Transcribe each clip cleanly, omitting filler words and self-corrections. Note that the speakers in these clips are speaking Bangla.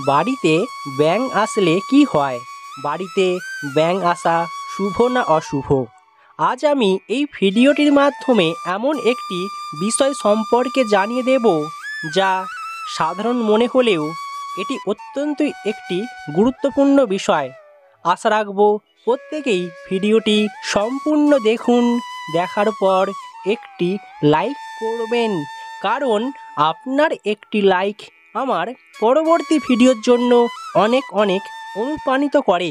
বাড়িতে ব্যাঙ আসলে কি হয়? বাড়িতে ব্যাঙ আসা শুভ না অশুভ? আজ আমি এই ভিডিওটির মাধ্যমে এমন একটি বিষয় সম্পর্কে জানিয়ে দেব যা সাধারণ মনে হলেও এটি অত্যন্ত একটি গুরুত্বপূর্ণ বিষয়। আশা রাখবো প্রত্যেকেই ভিডিওটি সম্পূর্ণ দেখুন, দেখার পর একটি লাইক করবেন, কারণ আপনার একটি লাইক আমার পরবর্তী ভিডিওর জন্য অনেক অনেক অনুপ্রাণিত করে।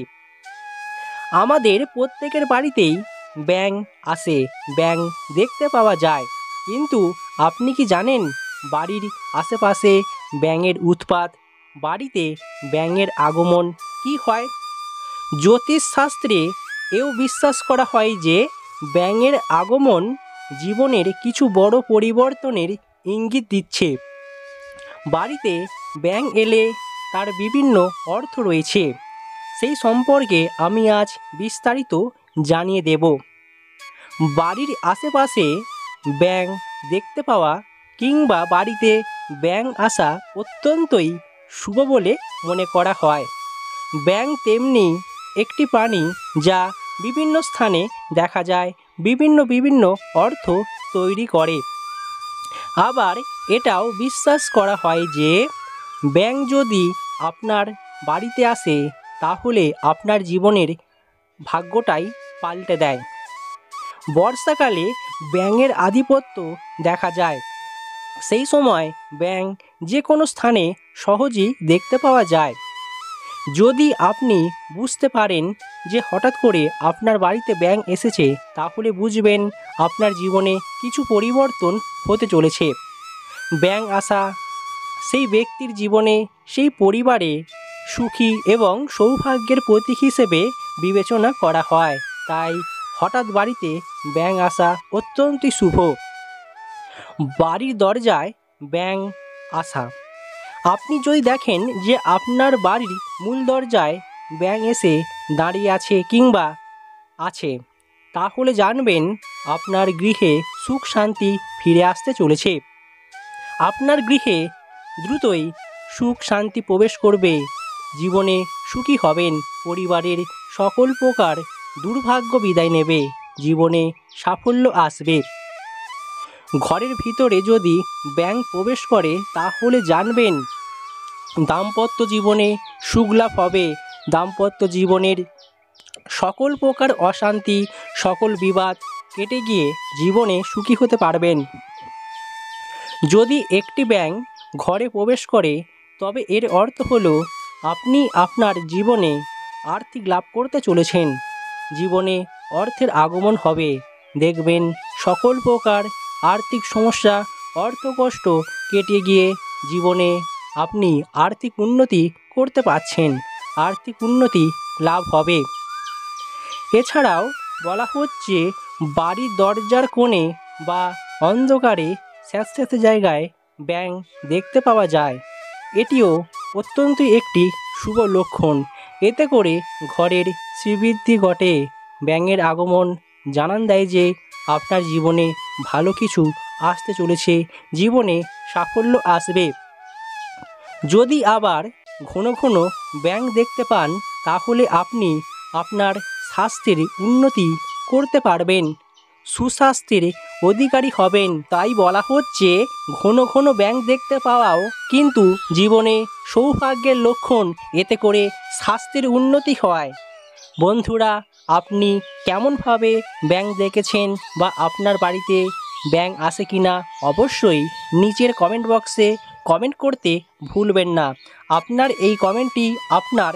আমাদের প্রত্যেকের বাড়িতেই ব্যাঙ আসে, ব্যাঙ দেখতে পাওয়া যায়, কিন্তু আপনি কি জানেন বাড়ির আশেপাশে ব্যাঙের উৎপাত, বাড়িতে ব্যাঙের আগমন কি হয়? জ্যোতিষশাস্ত্রে এও বিশ্বাস করা হয় যে ব্যাঙের আগমন জীবনের কিছু বড় পরিবর্তনের ইঙ্গিত দিচ্ছে। বাড়িতে ব্যাঙ এলে তার বিভিন্ন অর্থ রয়েছে, সেই সম্পর্কে আমি আজ বিস্তারিত জানিয়ে দেব। বাড়ির আশেপাশে ব্যাঙ দেখতে পাওয়া কিংবা বাড়িতে ব্যাঙ আসা অত্যন্তই শুভ বলে মনে করা হয়। ব্যাঙ তেমনি একটি প্রাণী যা বিভিন্ন স্থানে দেখা যায়, বিভিন্ন অর্থ তৈরি করে। আবার এটাও বিশ্বাস করা হয় যে ব্যাঙ যদি আপনার বাড়িতে আসে তাহলে আপনার জীবনের ভাগ্যটাই পাল্টে দেয়। বর্ষাকালে ব্যাঙের আধিপত্য দেখা যায়, সেই সময় ব্যাঙ যে কোনো স্থানে সহজেই দেখতে পাওয়া যায়। যদি আপনি বুঝতে পারেন যে হঠাৎ করে আপনার বাড়িতে ব্যাঙ এসেছে, তাহলে বুঝবেন আপনার জীবনে কিছু পরিবর্তন হতে চলেছে। ব্যাঙ আসা সেই ব্যক্তির জীবনে, সেই পরিবারে সুখী এবং সৌভাগ্যের প্রতীক হিসেবে বিবেচনা করা হয়। তাই হঠাৎ বাড়িতে ব্যাঙ আসা অত্যন্তই শুভ। বাড়ির দরজায় ব্যাঙ আসা, আপনি যদি দেখেন যে আপনার বাড়ির মূল দরজায় ব্যাঙ এসে দাঁড়িয়ে আছে কিংবা আছে, তাহলে জানবেন আপনার গৃহে সুখ শান্তি ফিরে আসতে চলেছে। আপনার গৃহে দ্রুতই সুখ শান্তি প্রবেশ করবে, জীবনে সুখী হবেন, পরিবারের সকল প্রকার দুর্ভাগ্য বিদায় নেবে, জীবনে সাফল্য আসবে। ঘরের ভিতরে যদি ব্যাঙ প্রবেশ করে তাহলে জানবেন দাম্পত্য জীবনে সুখ লাভ হবে, দাম্পত্য জীবনের সকল প্রকার অশান্তি, সকল বিবাদ কেটে গিয়ে জীবনে সুখী হতে পারবেন। যদি একটি ব্যাঙ ঘরে প্রবেশ করে তবে এর অর্থ হলো আপনি আপনার জীবনে আর্থিক লাভ করতে চলেছেন, জীবনে অর্থের আগমন হবে, দেখবেন সকল প্রকার আর্থিক সমস্যা, অর্থকষ্ট কেটে গিয়ে জীবনে আপনি আর্থিক উন্নতি করতে পারছেন, আর্থিক উন্নতি লাভ হবে। এছাড়াও বলা হচ্ছে বাড়ির দরজার কোণে বা অন্ধকারে স্যাঁতস্যাঁতে জায়গায় ব্যাঙ দেখতে পাওয়া যায়, এটিও অত্যন্ত একটি শুভ লক্ষণ। এতে করে ঘরের শ্রীবৃদ্ধি ঘটে। ব্যাঙের আগমন জানান দেয় যে আপনার জীবনে ভালো কিছু আসতে চলেছে, জীবনে সাফল্য আসবে। যদি আবার ঘন ঘন ব্যাঙ দেখতে পান তাহলে আপনি আপনার স্বাস্থ্যের উন্নতি করতে পারবেন, সুস্বাস্থ্যের অধিকারী হবেন। তাই বলা হচ্ছে ঘন ঘন ব্যাঙ দেখতে পাওয়াও কিন্তু জীবনে সৌভাগ্যের লক্ষণ, এতে করে স্বাস্থ্যের উন্নতি হয়। বন্ধুরা, আপনি কেমনভাবে ব্যাঙ দেখেছেন বা আপনার বাড়িতে ব্যাঙ আসে কিনা অবশ্যই নিচের কমেন্ট বক্সে কমেন্ট করতে ভুলবেন না। আপনার এই কমেন্টটি আপনার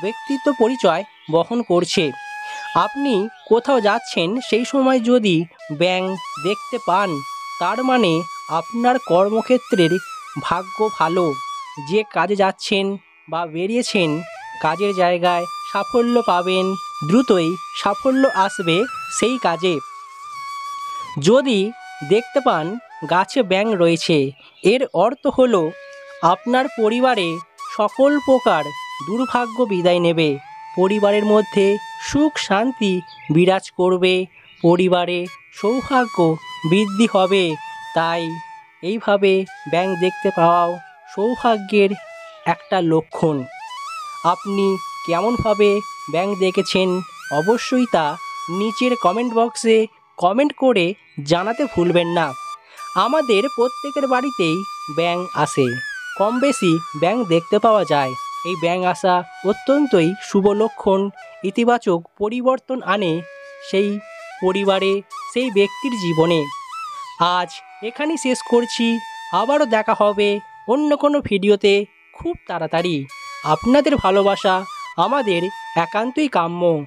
ব্যক্তিত্ব পরিচয় বহন করছে। আপনি কোথাও যাচ্ছেন, সেই সময় যদি ব্যাঙ দেখতে পান তার মানে আপনার কর্মক্ষেত্রের ভাগ্য ভালো, যে কাজে যাচ্ছেন বা বেরিয়েছেন কাজের জায়গায় সাফল্য পাবেন, দ্রুতই সাফল্য আসবে সেই কাজে। যদি দেখতে পান গাছে ব্যাঙ রয়েছে, এর অর্থ হলো আপনার পরিবারে সকল প্রকার দুর্ভাগ্য বিদায় নেবে, পরিবারের মধ্যে সুখ শান্তি বিরাজ করবে, পরিবারে সৌভাগ্য বৃদ্ধি হবে। তাই এইভাবে ব্যাঙ দেখতে পাওয়াও সৌভাগ্যের একটা লক্ষণ। আপনি কেমনভাবে ব্যাঙ দেখেছেন অবশ্যই তা নিচের কমেন্ট বক্সে কমেন্ট করে জানাতে ভুলবেন না। আমাদের প্রত্যেকের বাড়িতেই ব্যাঙ আসে, কম বেশি ব্যাঙ দেখতে পাওয়া যায়। এই ব্যাঙ আসা অত্যন্তই শুভ লক্ষণ, ইতিবাচক পরিবর্তন আনে সেই পরিবারে, সেই ব্যক্তির জীবনে। আজ এখানেই শেষ করছি, আবারও দেখা হবে অন্য কোনো ভিডিওতে খুব তাড়াতাড়ি। আপনাদের ভালোবাসা আমাদের একান্তই কাম্য।